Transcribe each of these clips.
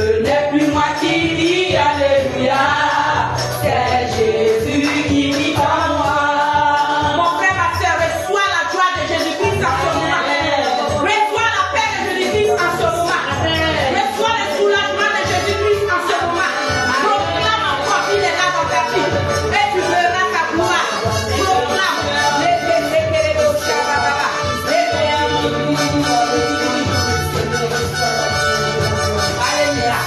Ce n'est plus moi qui vis, alléluia. C'est Jésus qui vit en moi. Mon frère, ma soeur, reçois la joie de Jésus-Christ en ce moment. Reçois la paix de Jésus-Christ en ce moment. Reçois le soulagement de Jésus-Christ en ce moment. Proclame encore qu'il est là dans ta vie. Et tu verras sa gloire. Proclame. Alléluia.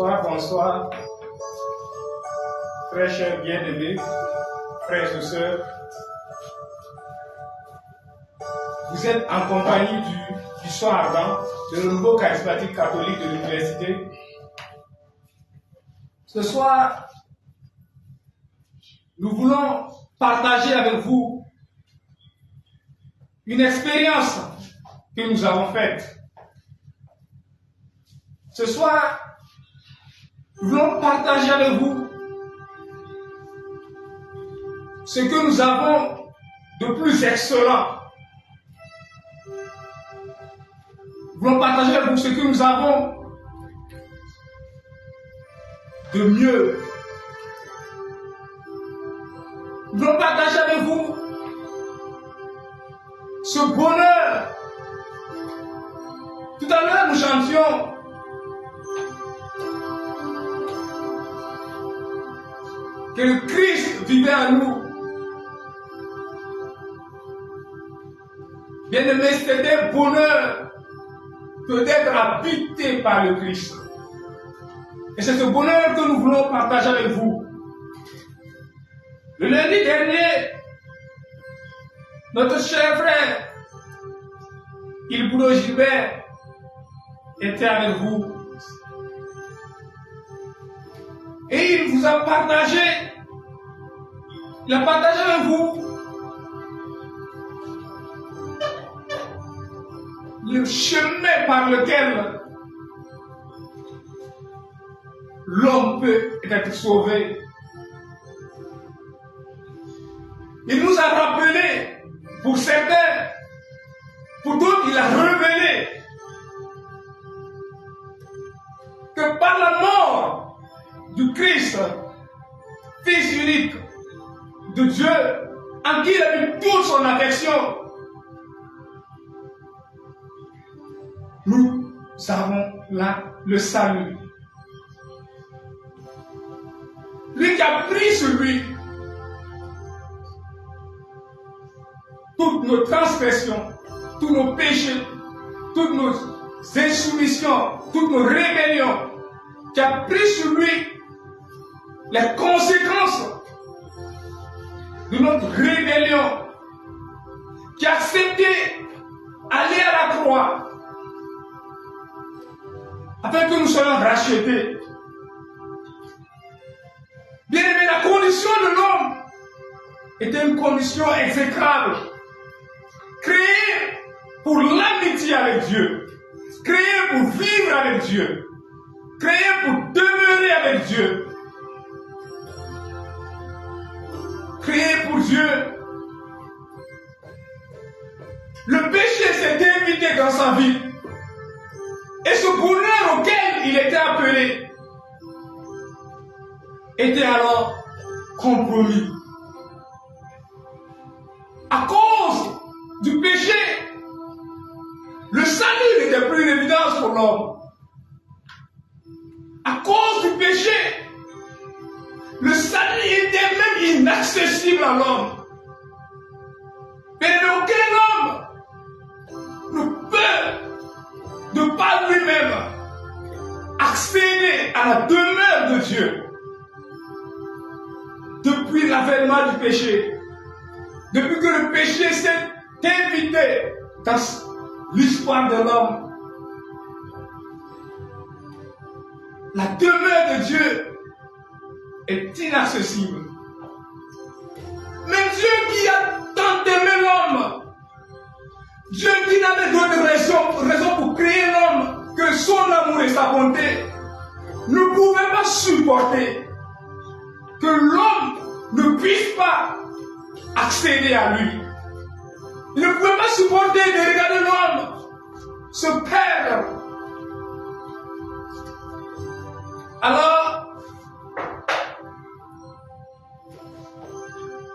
Bonsoir, bonsoir. Très chers bien-aimés, frères et sœurs. Vous êtes en compagnie du soir ardent de renouveau charismatique catholique de l'université. Ce soir, nous voulons partager avec vous une expérience que nous avons faite. Ce soir, nous voulons partager avec vous ce que nous avons de plus excellent. Nous voulons partager avec vous ce que nous avons de mieux. Nous voulons partager avec vous ce bonheur. Tout à l'heure, nous chantions que le Christ vivait en nous. Bien-aimés, c'était un bonheur que d'être habité par le Christ. Et c'est ce bonheur que nous voulons partager avec vous. Le lundi dernier, notre cher frère, Ilboudo Gilbert, était avec vous. Et il vous a partagé, il a partagé avec vous le chemin par lequel l'homme peut être sauvé. Il nous a rappelé, pour certains, pour d'autres, il a révélé que par la mort du Christ, Fils unique de Dieu, en qui il a mis toute son affection, nous avons là le salut. Lui qui a pris sur lui toutes nos transgressions, tous nos péchés, toutes nos insoumissions, toutes nos rébellions, qui a pris sur lui les conséquences de notre rébellion, qui a accepté d'aller à la croix afin que nous soyons rachetés. Bien aimé, la condition de l'homme était une condition exécrable, créée pour l'amitié avec Dieu, créée pour vivre avec Dieu, créée pour demeurer avec Dieu, créée pour Dieu. Le péché s'est invité dans sa vie. Et ce bonheur auquel il était appelé était alors compromis. À cause du péché, le salut n'était plus une évidence pour l'homme. À cause du péché, le salut était même inaccessible à l'homme. Mais aucun homme ne peut, de par lui-même, accéder à la demeure de Dieu. Depuis l'avènement du péché, depuis que le péché s'est invité dans l'histoire de l'homme, la demeure de Dieu est inaccessible. Mais Dieu qui a tant aimé l'homme, Dieu qui n'avait d'autre raison pour créer l'homme que son amour et sa bonté, ne pouvait pas supporter que l'homme ne puisse pas accéder à lui. Il ne pouvait pas supporter de regarder l'homme se perdre. Alors,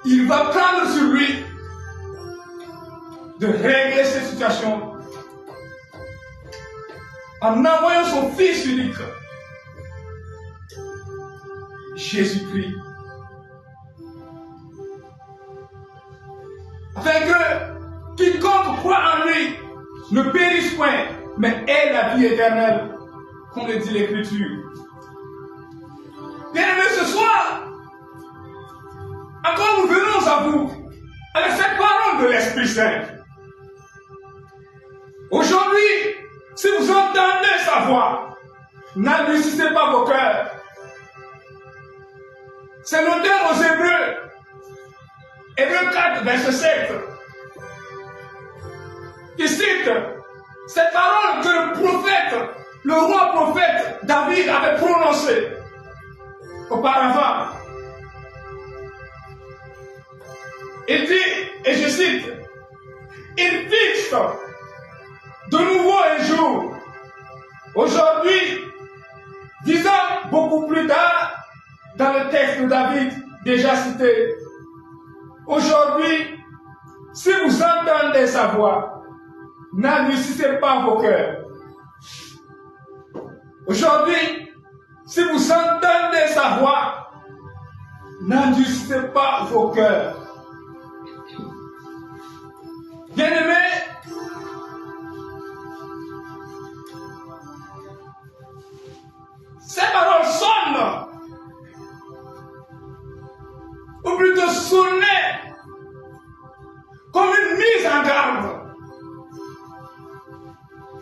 il va prendre sur lui de régler cette situation en envoyant son Fils unique, Jésus-Christ, afin que quiconque croit en lui ne périsse point, mais ait la vie éternelle, comme le dit l'Écriture. don de l'Esprit Saint. Aujourd'hui, si vous entendez sa voix, n'endurcissez pas vos cœurs. C'est l'auteur aux Hébreux, Hébreux 4, verset 7, qui cite cette parole que le prophète, le roi prophète David avait prononcée auparavant. Il dit, et je cite, il fixe de nouveau un jour, aujourd'hui, 10 ans beaucoup plus tard, dans le texte de David déjà cité. Aujourd'hui, si vous entendez sa voix, n'endurcissez pas vos cœurs. Aujourd'hui, si vous entendez sa voix, n'endurcissez pas vos cœurs. Bien-aimés, ces paroles sonnent, ou plutôt sonnaient, comme une mise en garde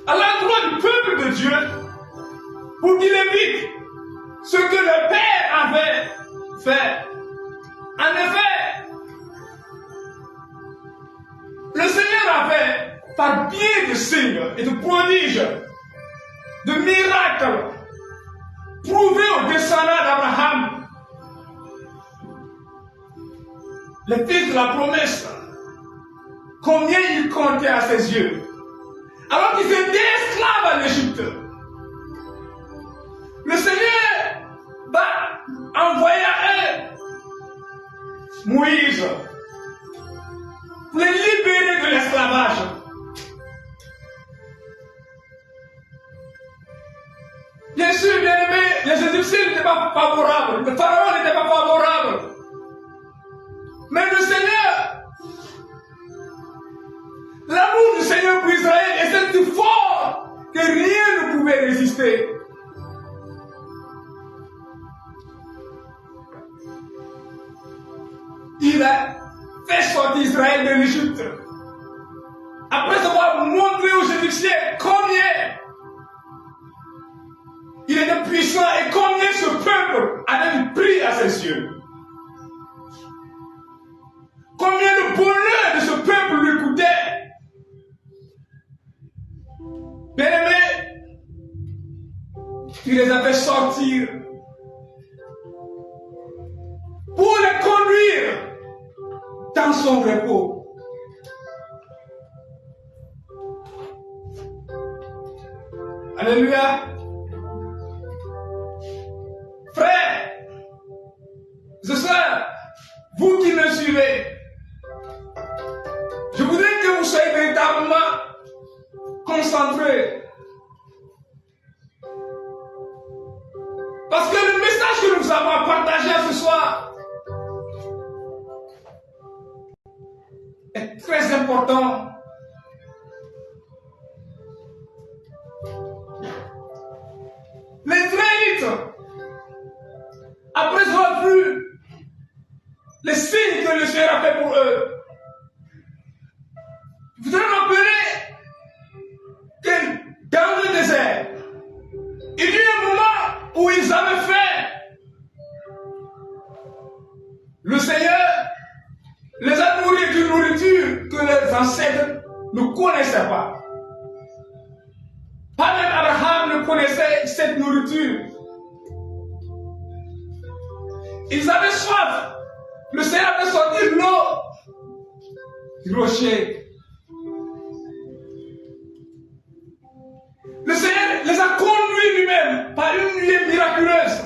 à l'endroit du peuple de Dieu pour qu'il évite ce que le Père avait fait. En effet, le Seigneur avait, par biais de signes et de prodiges, de miracles, prouvé aux descendants d'Abraham, les fils de la promesse, combien ils comptaient à ses yeux. Alors qu'ils étaient esclaves en Égypte, le Seigneur va envoyer à eux Moïse pour les libérer de l'esclavage. Bien sûr, bien aimé, les Égyptiens n'étaient pas favorables, le Pharaon n'était pas favorable. Mais le Seigneur, l'amour du Seigneur pour Israël est si fort que rien ne pouvait résister. Il a fait sortir Israël de l'Égypte. Après avoir montré aux Égyptiens combien il était puissant et combien ce peuple avait un prix à ses yeux. Combien le bonheur de ce peuple lui coûtait. Bien-aimés, il les a fait sortir pour les conduire dans son repos. Alléluia. Frères et sœurs, vous qui me suivez, je voudrais que vous soyez véritablement concentrés. Parce que le message que nous avons à partager ce soir est très important. Les Israélites, après avoir vu les signes que le Seigneur a fait pour eux, vous devez rappeler que dans le désert, il y a eu un moment où ils avaient faim. Le Seigneur les a nourris d'une nourriture que les ancêtres ne connaissaient pas. Pas même Abraham ne connaissait cette nourriture. Ils avaient soif. Le Seigneur avait sorti l'eau du rocher. Le Seigneur les a conduits lui-même par une nuée miraculeuse.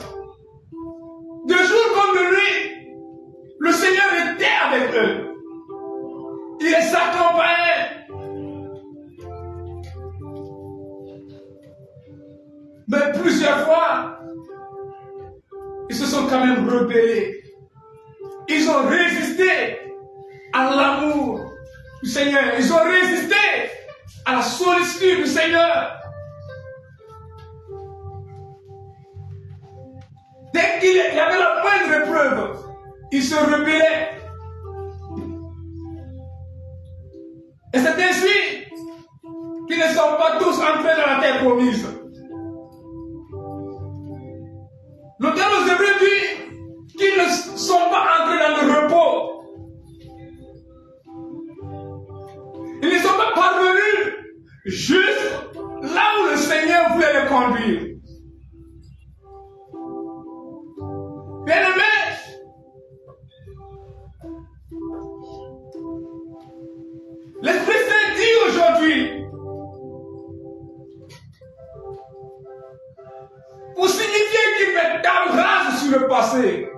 De jour comme de nuit, le Seigneur était avec eux. Il les accompagnait. Mais plusieurs fois, ils se sont quand même rebellés. Ils ont résisté à l'amour du Seigneur. Ils ont résisté à la sollicitude du Seigneur. Dès qu'il y avait la moindre épreuve, ils se rebellaient. Et c'est ainsi qu'ils ne sont pas tous entrés dans la terre promise. L'auteur aux Hébreux dit qu'ils ne sont pas entrés dans le repos. Ils ne sont pas parvenus juste là où le Seigneur voulait les conduire. Bien-aimés, l'Esprit Saint dit aujourd'hui, pour signifier qu'il fait table rase sur le passé,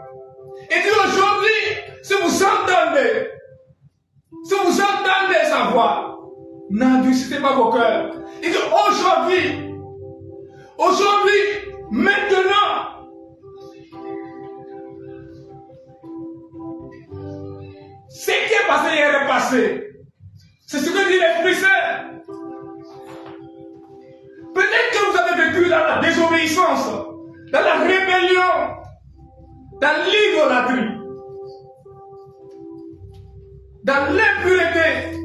et dit aujourd'hui, si vous entendez sa voix, n'endurcissez pas vos cœurs. Il dit aujourd'hui, maintenant, ce qui est passé hier est passé. C'est ce que dit l'Esprit Saint. Peut-être que vous avez vécu dans la désobéissance, dans la rébellion, dans l'idolâtrie, dans l'impureté.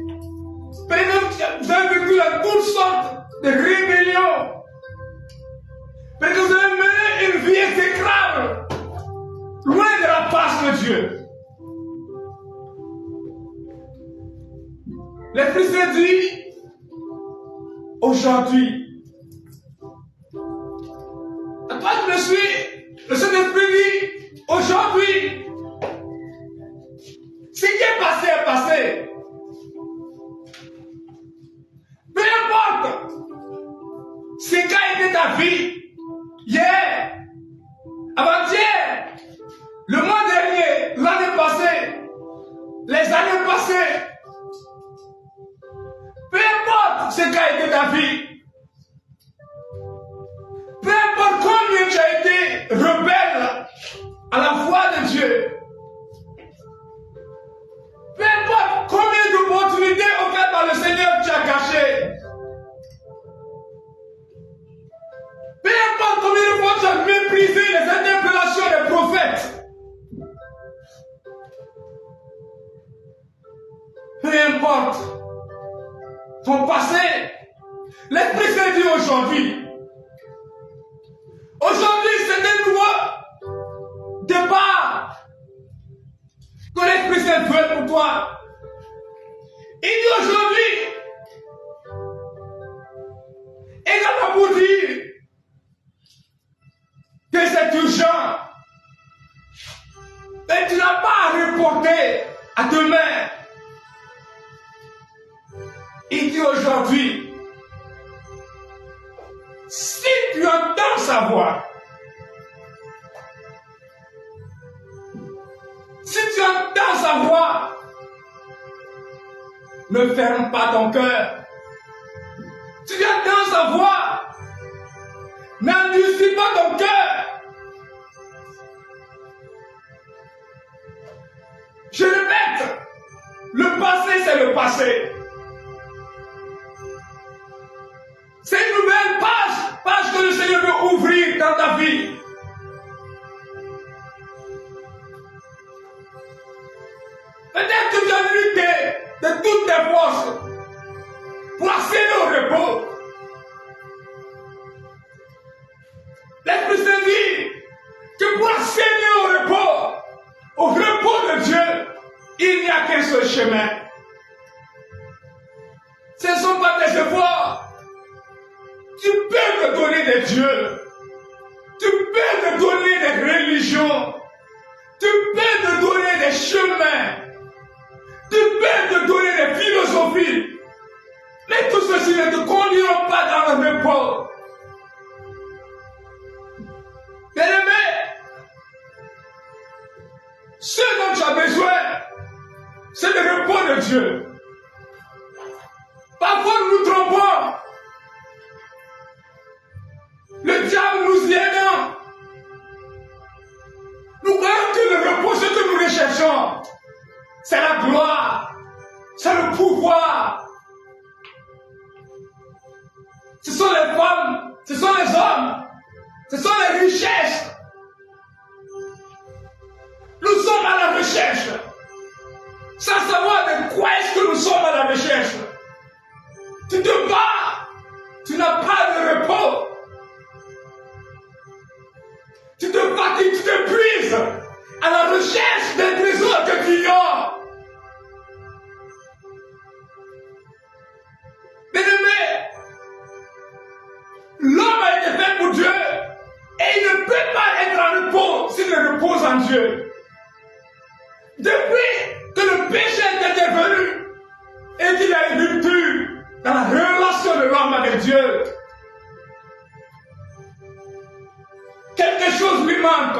Peut-être que vous avez vécu dans toutes sortes de rébellions. Peut-être que vous avez mené une vie exécrable, loin de la face de Dieu. L'Esprit Saint dit, aujourd'hui, à toi qui me suis, le Saint-Esprit dit, aujourd'hui, ce qui est passé est passé. Peu importe ce qu'a été ta vie, hier, avant-hier, le mois dernier, l'année passée, les années passées, peu importe ce qu'a été ta vie, peu importe combien tu as été rebelle à la voix de Dieu, peu importe combien d'opportunités offertes par le Seigneur tu as gâchées, peu importe combien de fois tu as méprisé les interpellations des prophètes, peu importe ton passé, l'Esprit Saint dit aujourd'hui, c'est un nouveau départ que l'Esprit Saint veut pour toi. Il dit aujourd'hui, également pour dire que c'est urgent, mais tu n'as pas à reporter à demain. Il dit aujourd'hui, si tu entends sa voix, ne ferme pas ton cœur. Si tu entends sa voix, n'endurcis pas ton cœur. Je répète, le passé c'est le passé. C'est une nouvelle page que le Seigneur veut ouvrir dans ta vie. Peut-être que tu as lutté de toutes tes forces pour accéder au repos. L'Esprit Saint dit que pour accéder au repos de Dieu, il n'y a qu'un seul chemin. Ce ne sont pas tes efforts. Tu peux te donner des dieux. Tu peux te donner des religions. Tu peux te donner des chemins. Tu peux te donner des philosophies. Mais tout ceci ne te conduira pas dans le repos. Bien-aimé, ce dont tu as besoin, c'est le repos de Dieu. Parfois nous nous trompons. Le diable nous y aide. Nous croyons que le repos, ce que nous recherchons, c'est la gloire, c'est le pouvoir. Ce sont les femmes, ce sont les hommes, ce sont les richesses. Nous sommes à la recherche, sans savoir de quoi est-ce que nous sommes à la recherche. Dieu, quelque chose lui manque.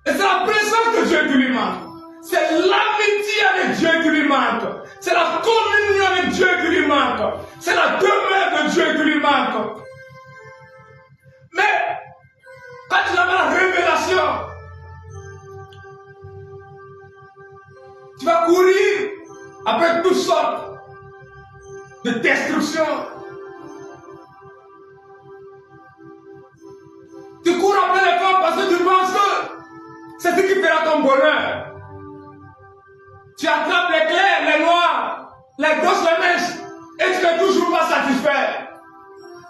Et c'est la présence de Dieu qui lui manque. C'est l'amitié avec Dieu qui lui manque. C'est la communion avec Dieu qui lui manque. C'est la demeure de Dieu qui lui manque. Mais, quand tu as la révélation, tu vas courir après toutes sortes de destructions. Tu cours après les femmes parce que tu penses que c'est ce qui fera ton bonheur. Tu attrapes les clairs, les noirs, les grosses, les minces, et tu n'es toujours pas satisfait.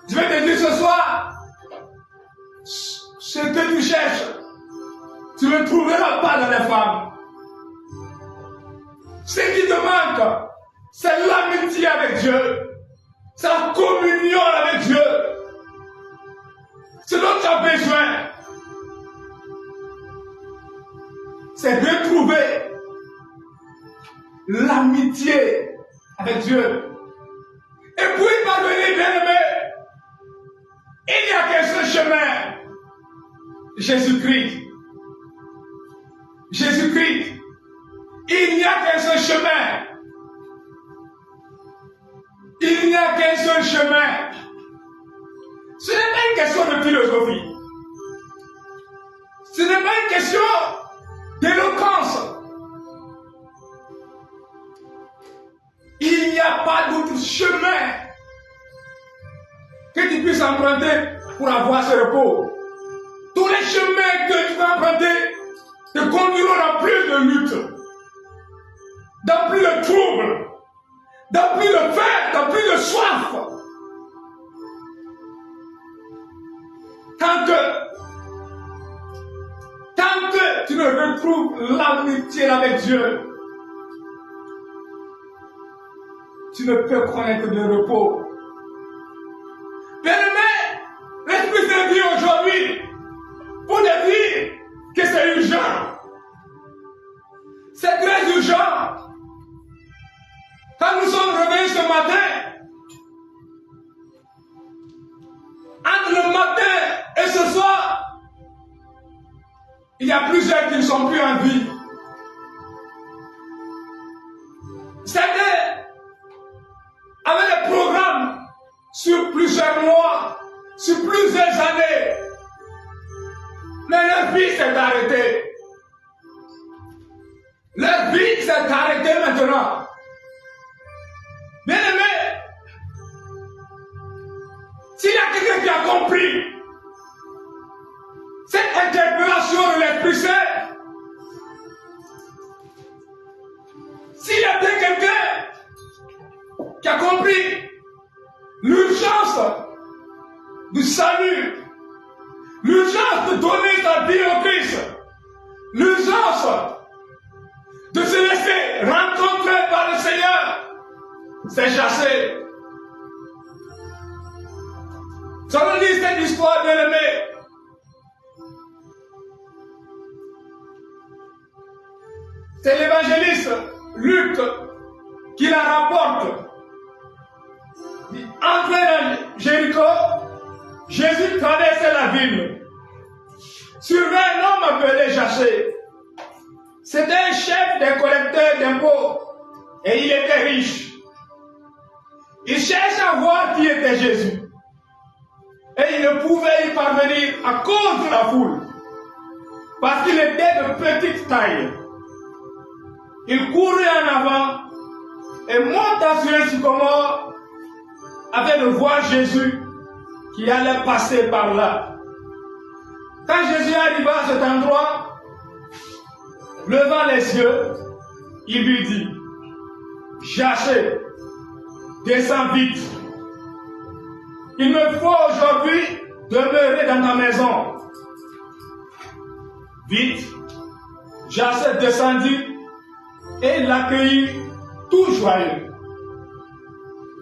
Je vais te dire ce soir, ce que tu cherches, tu ne le trouveras pas dans les femmes. Ce qui te manque, c'est l'amitié avec Dieu. C'est la communion avec Dieu. Ce dont tu as besoin, c'est de trouver l'amitié avec Dieu. Et pour y parvenir, bien-aimé, il n'y a qu'un seul chemin. Jésus-Christ. Jésus-Christ. Il n'y a qu'un seul chemin. Il n'y a qu'un seul chemin. Ce n'est pas une question de philosophie. Ce n'est pas une question d'éloquence. Il n'y a pas d'autre chemin que tu puisses emprunter pour avoir ce repos. Tous les chemins que tu vas emprunter te conduiront dans plus de lutte, dans plus de troubles, dans plus de faim, dans plus de soif. Tant que tu ne retrouves l'amitié avec Dieu, tu ne peux connaître de repos. Bien-aimé, l'Esprit Saint dit aujourd'hui, pour te dire que c'est urgent. C'est très urgent. Quand nous sommes réveillés ce matin, entre le matin et ce soir, il y a plusieurs qui ne sont plus en vie. C'était avec des programmes sur plusieurs mois, sur plusieurs années. Mais leur vie s'est arrêtée. Leur vie s'est arrêtée maintenant. Bien-aimé, s'il y a quelqu'un qui a compris cette interpellation de l'Esprit Saint, s'il y a bien quelqu'un qui a compris l'urgence du salut, l'urgence de donner sa vie au Christ, l'urgence de se laisser rencontrer par le Seigneur, c'est Jacé. Ça veut dire cette histoire, bien-aimé. C'est l'évangéliste Luc qui la rapporte. Entré dans Jéricho, Jésus traversait la ville. Survint un homme appelé Jacé. C'était un chef des collecteurs d'impôts et il était riche. Il cherchait à voir qui était Jésus. Et il ne pouvait y parvenir à cause de la foule. Parce qu'il était de petite taille. Il courait en avant et monta sur un sycomore afin de voir Jésus qui allait passer par là. Quand Jésus arriva à cet endroit, levant les yeux, il lui dit, Jacé, descends vite. Il me faut aujourd'hui demeurer dans ta maison. Vite, Jacé descendit et l'accueillit tout joyeux.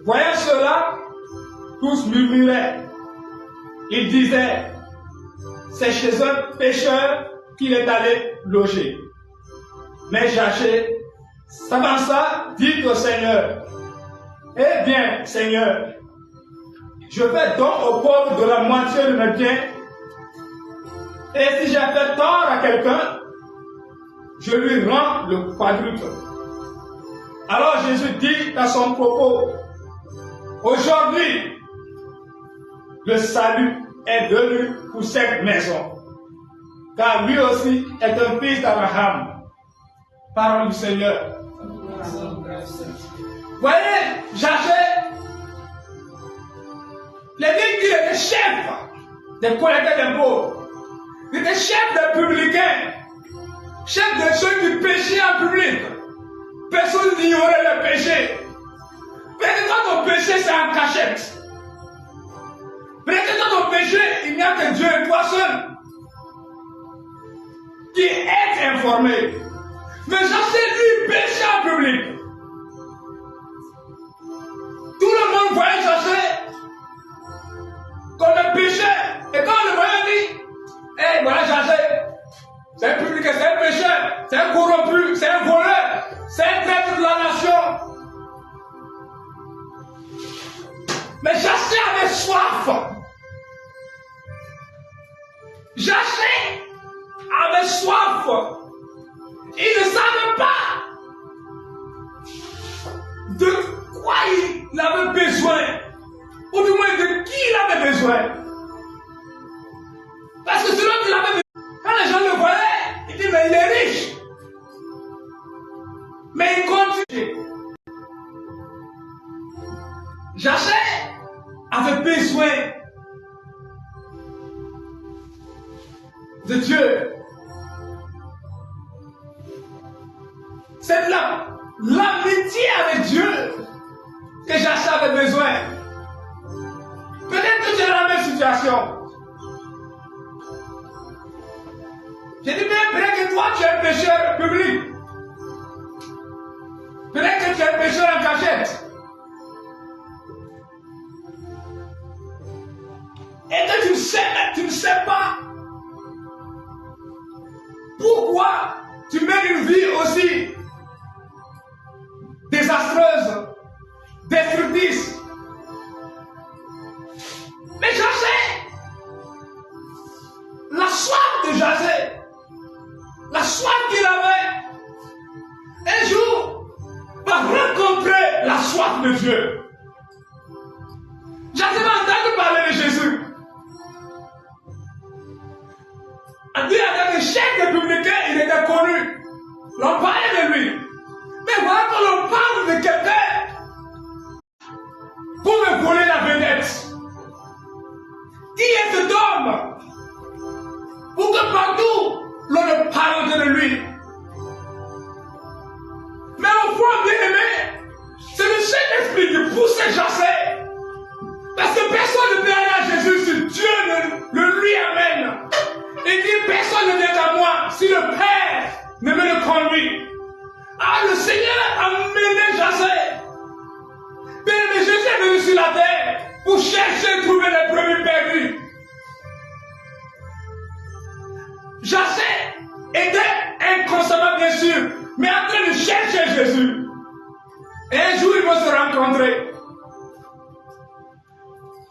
Voyant cela, tous murmuraient. Ils disaient, c'est chez un pécheur qu'il est allé loger. Mais Jacé s'avança, dit au Seigneur, eh bien, Seigneur, je fais don aux pauvres de la moitié de mes biens. Et si j'ai fait tort à quelqu'un, je lui rends le quadruple. Alors Jésus dit dans son propos, aujourd'hui, le salut est venu pour cette maison, car lui aussi est un fils d'Abraham. Parole du Seigneur. Voyez, Jachère, les Bibles disent qu'il était chef des collecteurs d'impôts, il était chef des publicains, chef de ceux qui péchaient en public. Personne n'ignorait le péché. Peut-être quand ton péché c'est en cachette. Peut-être quand ton péché, il n'y a que Dieu et toi seul qui est informé. Mais Jachère, lui, péchait en public. Tout le monde voyait Jachère comme un pécheur. Et quand on le voyait, on dit, hey, voilà Jachère, c'est un public, c'est un pécheur, c'est un corrompu, c'est un voleur, c'est un traître de la nation. Mais Jachère avait soif. Jachère avait soif. Il ne savait pas de quoi il avait besoin, ou du moins de qui il avait besoin. Parce que celui qu'il avait besoin, quand les gens le voyaient, ils disent mais il est riche. Mais il continue. Jachère avait besoin de Dieu. C'est l'amitié avec Dieu que Jachère avait besoin. Peut-être que tu es dans la même situation. J'ai dit, mais peut-être que toi tu es un pécheur public. Peut-être que tu es un pécheur en cachette. Et que tu ne sais pas pourquoi tu mènes une vie aussi désastreuse, destructrice. Mais Jachère, la soif de Jachère, la soif qu'il avait, un jour, va rencontrer la soif de Dieu. Jachère va entendre parler de Jésus. En tant que chef de publicain, il était connu. L'on parlait de lui. Mais voilà quand l'on parle de quelqu'un pour me voler la vedette. Qui est cet homme? Pour que partout l'on ne parle que de lui. Mais au fond, bien aimé, c'est le Saint-Esprit qui pousse Jachère. Parce que personne ne peut aller à Jésus si Dieu ne lui amène. Il dit, personne ne vient à moi si le Père ne me le conduit. Ah, le Seigneur a mené Jachère. Mais Jésus est venu sur la terre pour chercher et trouver les brebis perdus. Jachère était inconsciemment, bien sûr, mais en train de chercher Jésus. Et un jour, ils vont se rencontrer.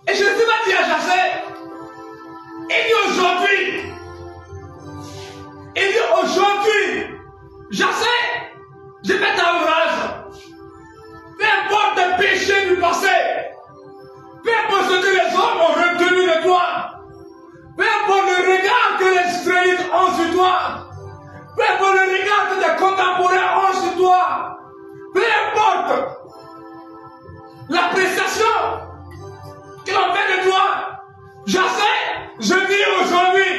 Et Jésus va dire à Jachère, il dit aujourd'hui, Jachère, je fais ta ouvrage. Peu importe tes péchés du passé, peu importe ce que les hommes ont retenu de toi, peu importe le regard que les Israélites ont sur toi, peu importe le regard que tes contemporains ont sur toi, peu importe l'appréciation que l'on fait de toi, Jachère, je dis aujourd'hui,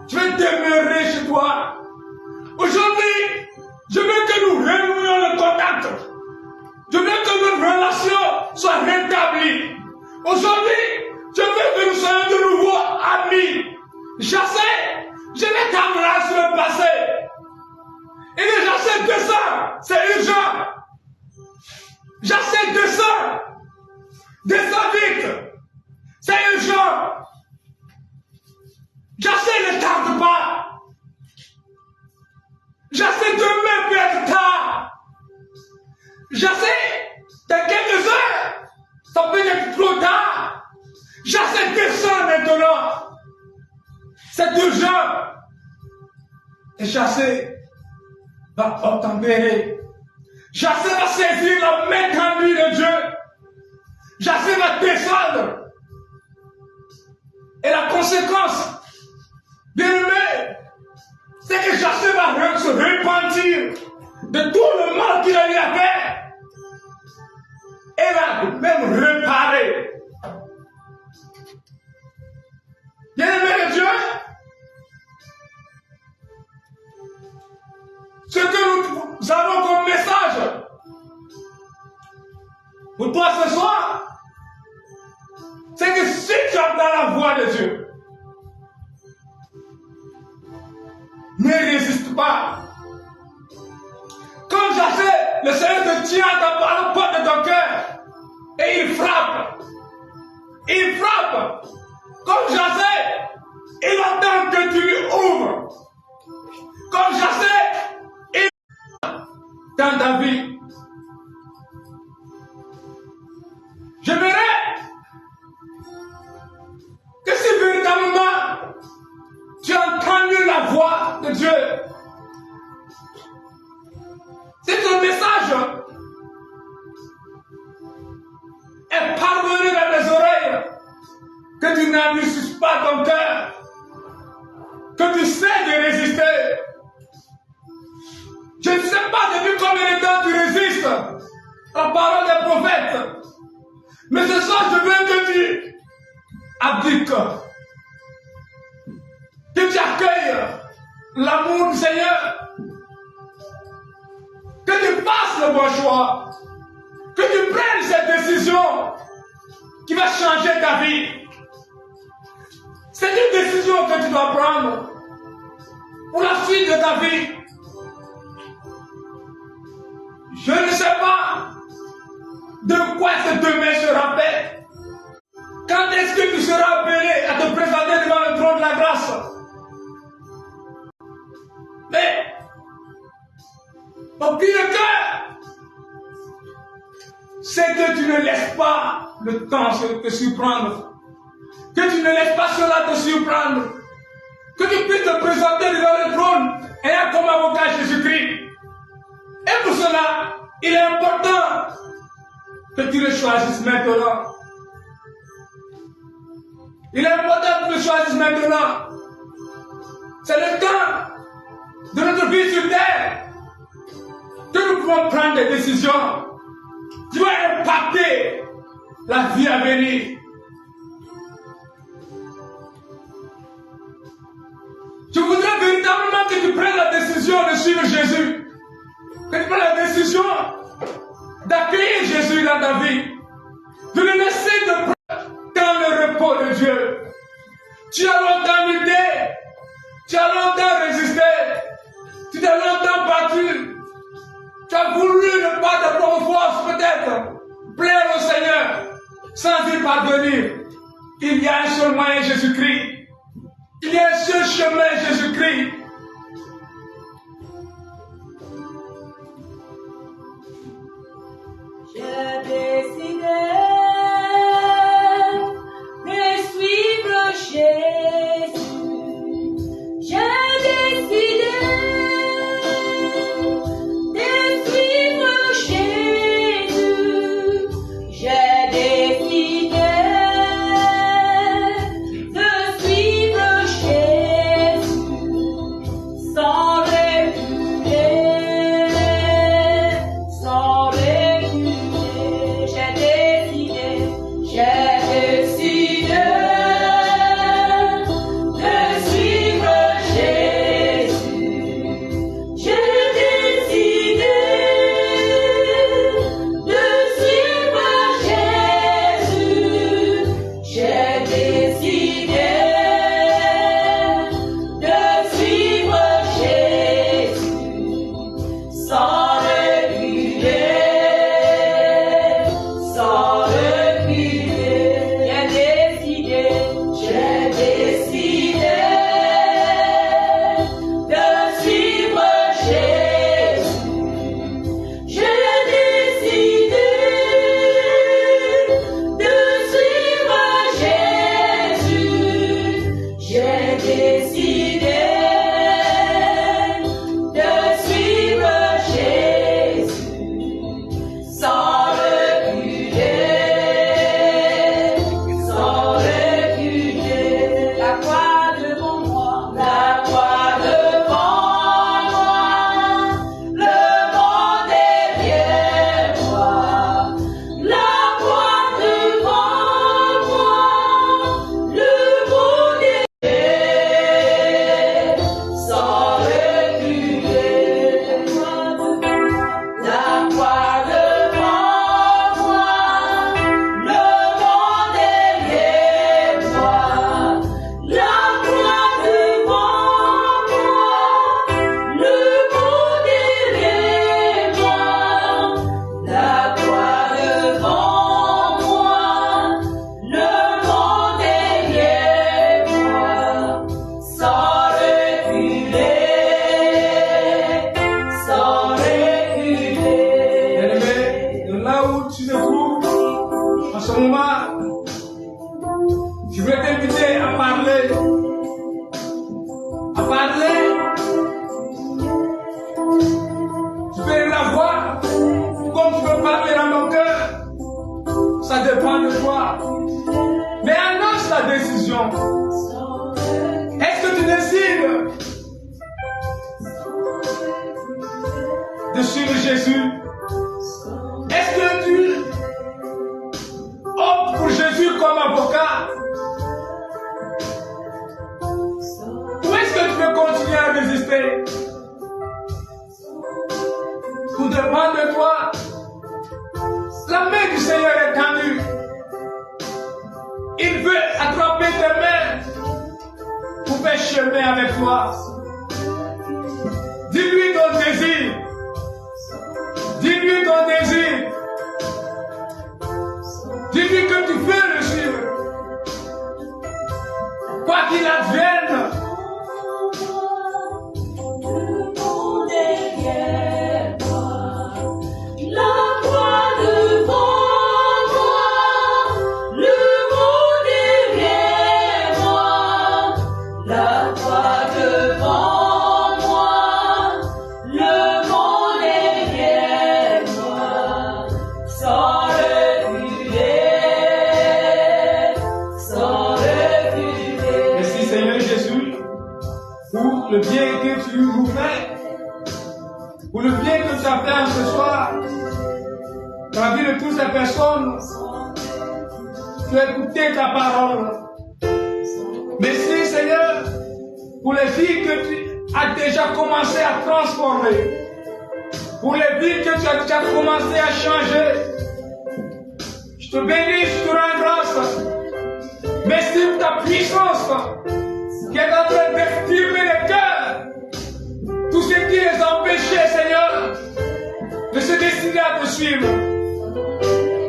je vais demeurer chez toi. Aujourd'hui, je veux que nous renouions le contact. Je veux que notre relation soit rétablie. Aujourd'hui, je veux que nous soyons de nouveau amis. Jachère, je vais t'embrasser sur le passé. Et les Jachère descend, c'est urgent. Jachère descend vite, c'est urgent. Jachère ne tarde pas. Jachère demain peut être tard. Jachère, tes Ces deux gens, et Jassé va obtempérer. Jassé va saisir la main tendue de Dieu. Jassé va descendre. Et la conséquence, bien aimé, c'est que Jassé va se repentir de tout le mal qu'il a eu à faire. Et va même réparer. Bien aimé de Dieu, ce que nous avons comme message pour toi ce soir, c'est que si tu es dans la voie de Dieu, ne résiste pas. Comme Jassé, le Seigneur te tient à la porte de ton cœur et il frappe. Il frappe. Comme Jassé, il attend que tu lui ouvres. Comme Jassé, il dans ta vie. J'aimerais que si véritablement tu as entendu la voix de Dieu, c'est un message est parvenu dans mes oreilles, que tu n'endurcisses pas ton cœur, que tu sais de résister. Je ne sais pas depuis combien de temps tu résistes à la parole des prophètes, mais ce soir je veux que tu abdiques, que tu accueilles l'amour du Seigneur, que tu fasses le bon choix, que tu prennes cette décision qui va changer ta vie. C'est une décision que tu dois prendre pour la suite de ta vie. Je ne sais pas de quoi cette demain sera faite. Quand est-ce que tu seras appelé à te présenter devant le trône de la grâce? Mais, au pire cœur, c'est que tu ne laisses pas le temps te surprendre. Que tu ne laisses pas cela te surprendre. Que tu puisses te présenter devant le trône ayant comme avocat Jésus-Christ. Et pour cela, il est important que tu le choisisses maintenant. Il est important que tu le choisisses maintenant. C'est le temps de notre vie sur terre que nous pouvons prendre des décisions qui vont impacter la vie à venir. Je voudrais véritablement que tu prennes la décision de suivre Jésus. Que tu prennes la décision d'accueillir Jésus dans ta vie. De le laisser te prendre dans le repos de Dieu. Tu as longtemps lutté. Tu as longtemps résisté. Tu t'es longtemps battu. Tu as voulu ne pas de propre force peut-être plaire au Seigneur sans y parvenir. Il y a un seul moyen, Jésus-Christ. Il y a un seul chemin, Jésus-Christ. J'ai décidé de suivre Jésus. J'ai décidé de suivre Jésus. J'ai décidé de suivre Jésus. toi. Mais annonce la décision. Est-ce que tu décides de suivre Jésus? Est-ce que tu optes pour Jésus comme avocat? Ou est-ce que tu veux continuer à résister? Tout dépend de toi. La main du Seigneur est tendue. Il veut attraper tes mains pour faire chemin avec toi. Dis-lui ton désir. Dis-lui ton désir. Dis-lui que tu veux le suivre. Quoi qu'il advienne. Le bien que tu nous fais, pour le bien que tu as fait ce soir, dans la vie de toutes ces personnes, tu as écouté ta parole. Merci Seigneur, pour les vies que tu as déjà commencé à transformer, pour les vies que tu as déjà commencé à changer. Je te bénis, je te rends grâce. Merci pour ta puissance qui est en train d'exprimer les cœurs. Tout ce qui les empêchait, Seigneur, de se décider à te suivre.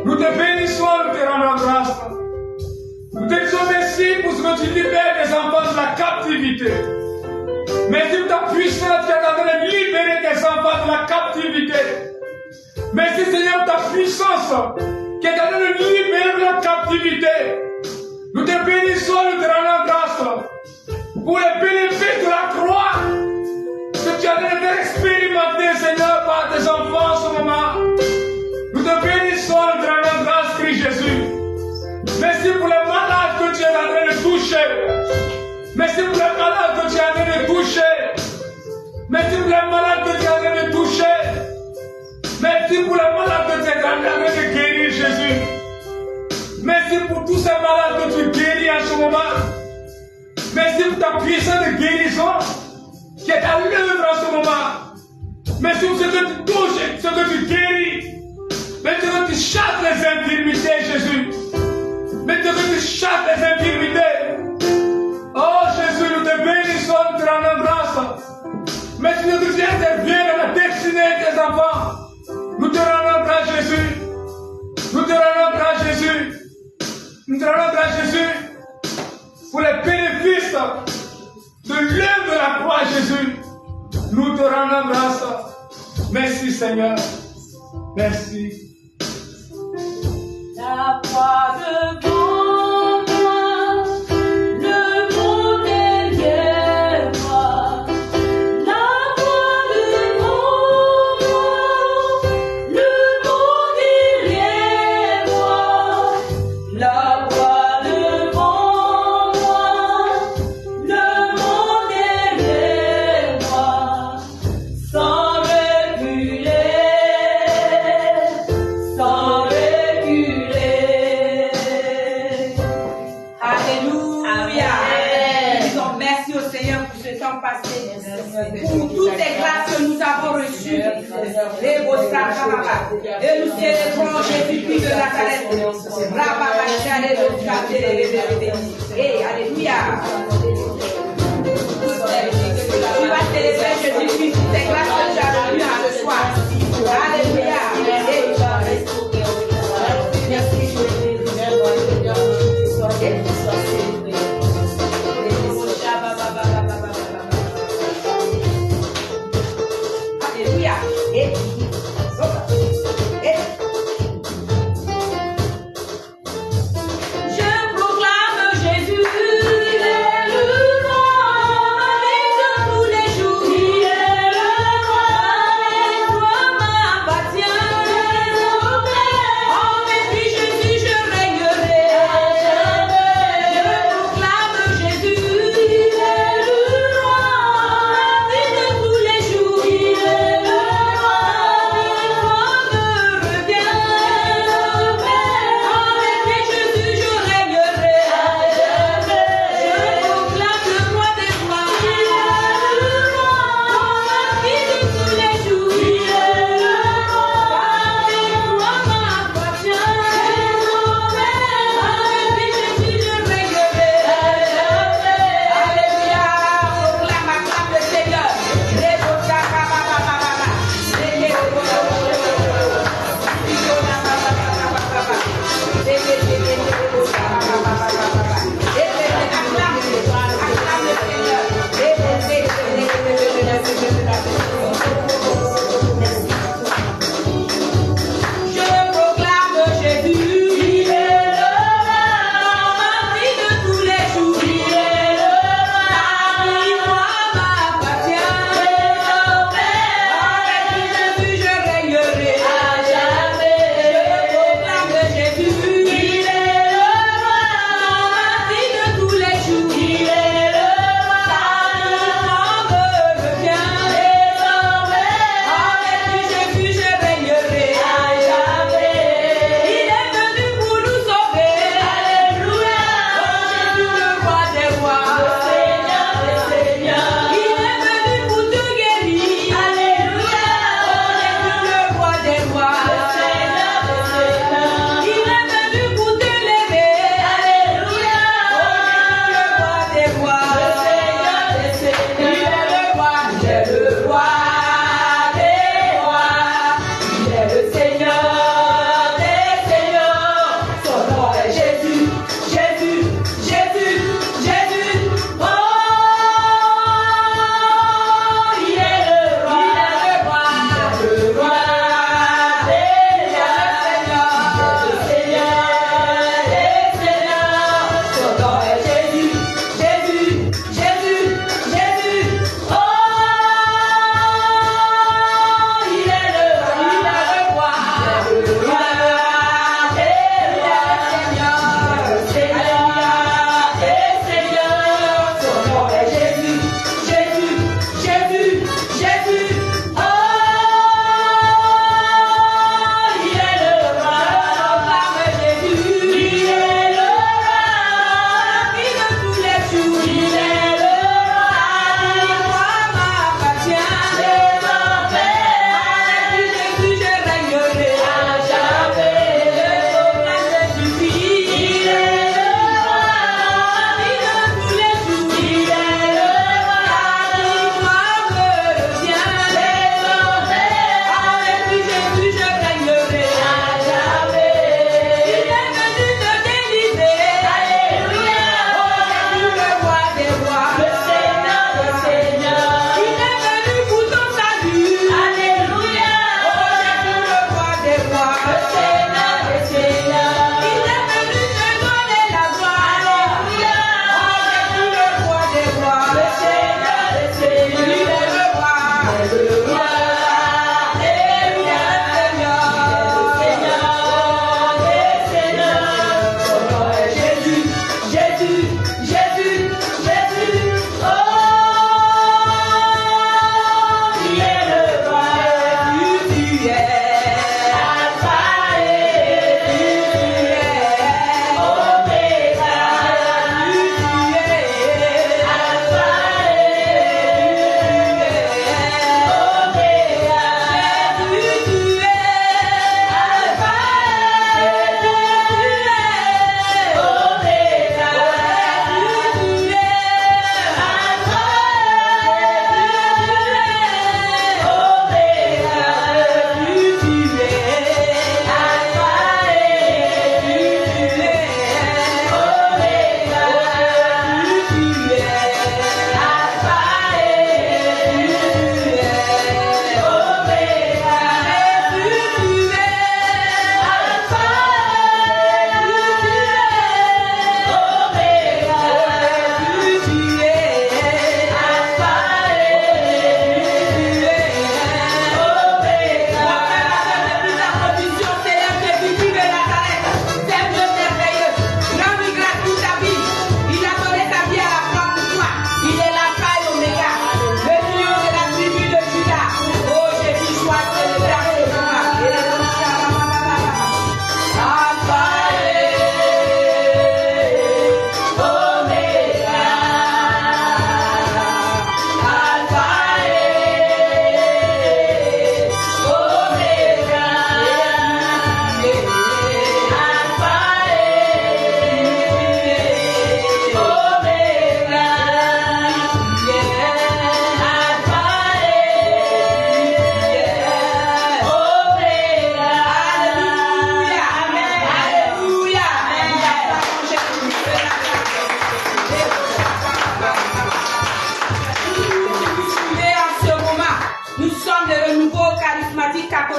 Nous te bénissons, nous te rendons grâce. Nous te disons merci pour ce que tu libères des enfants de la captivité. Merci pour ta puissance qui est en train de libérer des enfants de la captivité. Merci Seigneur pour ta puissance qui est en train de libérer de la captivité. Nous te bénissons, nous te rendons grâce pour les bénéfices de la croix que tu as fait expérimenter, Seigneur, par tes enfants en ce moment. Nous te bénissons, nous te rendons grâce, Christ Jésus. Merci pour les malades que tu es en train de toucher. Merci pour les malades que tu es en train de toucher. Merci pour les malades que tu es en train de toucher. Merci pour les malades que tu es en train de guérir, Jésus. Merci pour tous ces malades que tu guéris en ce moment. Merci pour ta puissance de guérison qui est à l'œuvre en ce moment. Merci pour ce que tu touches, ce que tu guéris. Merci que tu chasses les infirmités, Jésus. Merci que tu chasses les infirmités. Oh Jésus, nous te bénissons, nous te rendons grâce. Merci que tu interviens dans la destinée de tes enfants. Nous te rendons grâce, Jésus. Nous te rendons grâce, Jésus. Nous te rendons grâce, Jésus, pour les bénéfices de l'œuvre de la croix, Jésus. Nous te rendons grâce. Merci, Seigneur. Merci. La croix devant moi, le monde derrière moi. La croix devant moi, le monde derrière moi. La croix devant moi, le monde derrière moi. Sans reculer, sans reculer. Alléluia. Disons merci au Seigneur pour ce temps passé, pour toutes les grâces que nous avons reçues. Et nous célébrons Jésus-Christ de Nazareth. Et alléluia. Tu vas célébrer Jésus-Christ pour tes grâces que tu as reçues ce soir. Alléluia. Alléluia. Je proclame Jésus, il est le roi, avec tous les jours. Il est le roi, avec toi m'appartient. En lui Jésus je régnerai.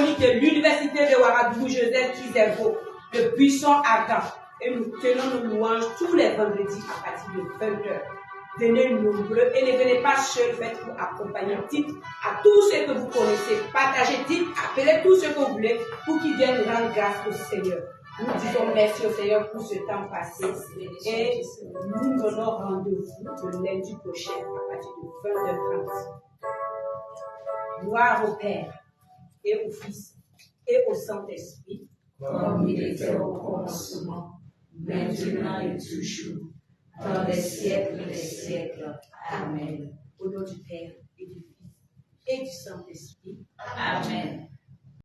catholique de l'Université de Ouagadougou, Joseph Kizerbo, le buisson ardent. Et nous tenons nos louanges tous les vendredis à partir de 20h. Venez nombreux et ne venez pas seuls, faites-vous accompagner. Dites à tous ceux que vous connaissez, partagez, dites, appelez tous ceux que vous voulez pour qu'ils viennent rendre grâce au Seigneur. Nous disons merci au Seigneur pour ce temps passé et nous donnons rendez-vous le lundi prochain à partir de 20h30. Gloire au Père et au Fils et au Saint-Esprit, comme il était au commencement, maintenant et toujours, dans les siècles des siècles. Amen. Au nom du Père et du Fils et du Saint-Esprit. Amen.